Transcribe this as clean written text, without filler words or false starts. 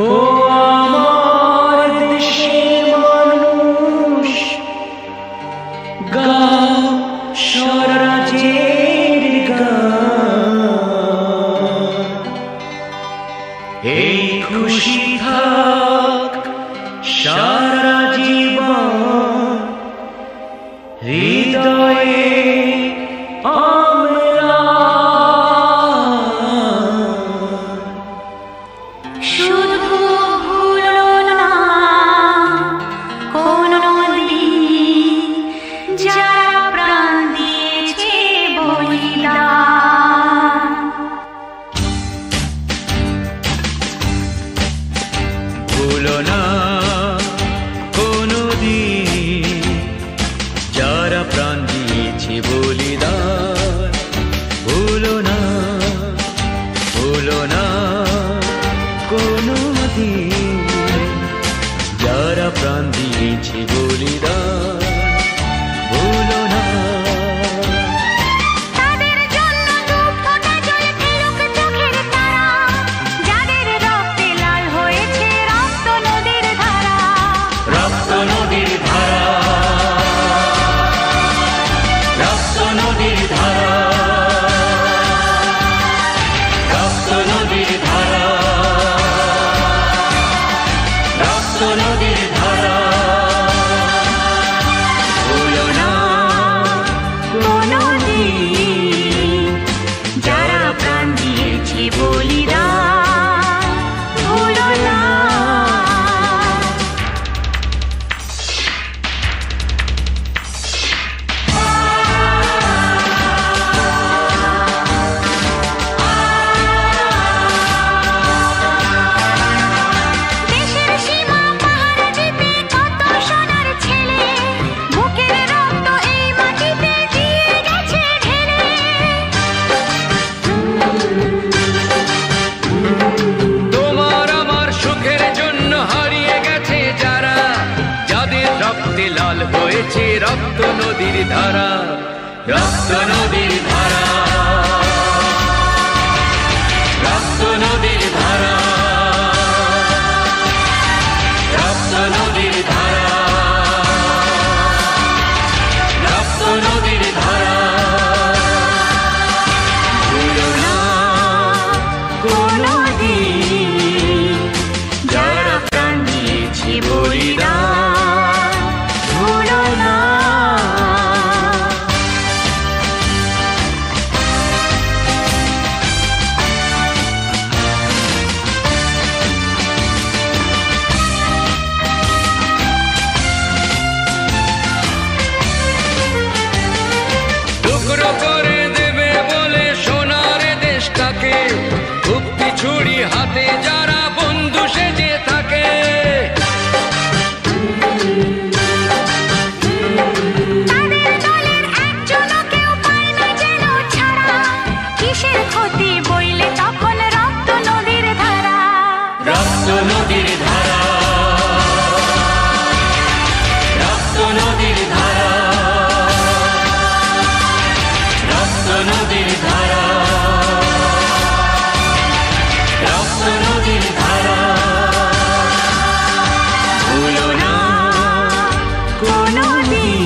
ও আমার দেশের মানুষ, গাও স্বরাজের গান। এই খুশি থাক সারা জীবন, হৃদয়ে শুধু ভুলো না কোনো দিন যারা প্রাণ দিয়েছে বলিদান। ভুলো না কোনো দিন যারা প্রাণ দিয়েছে বলিদান। ভুলো না, ভুলো না কোনো দিন যারা প্রাণ দিয়েছে বলিদান। ভুলো না। তাদের জন্য দুঃখটা জল ফেলুক চোখের তারা, যাদের রক্তে লাল হয়েছে রক্ত নদীর ধারা। রক্ত নদীর ধারা, রক্ত নদীর ধারা, রক্ত নদীর ধারা, রক্ত নদীর ধারা। ভুলো না কোনো দিন যারা প্রাণ দিয়েছে বলিদান। ভুলো না। দেশের সীমা পাহারা দিতে কত সোনার ছেলে, বুকের রক্ত এই মাটিতে দিয়ে গেছে ঢেলে। তোমার আমার সুখের জন্য হারিয়ে গেছে যারা, যাদের রক্তে লাল হয়েছে রক্ত নদীর ধারা। রক্ত নদীর ধারা, রক্ত নদীর ধারা, রক্ত নদীর ধারা, রক্ত নদীর ধারা। ভুলো না কোনো দিন যারা প্রাণ দিয়েছে বলিদান। ভুলো না। টুকরো করে দেবে বলে সোনার দেশটাকে, মুক্তি ছুরি হাতে যারা বন্ধু সেজে থাকে। তাদের দলের একজনও কেউ পায় না যেন ছাড়া, কিসের ক্ষতি বইলে তখন রক্ত নদীর ধারা। রক্ত নদীর ধারা, রক্ত নদীর ধারা, রক্ত নদীর ধারা, রক্ত নদীর ধারা। ভুলো না কোনো দিন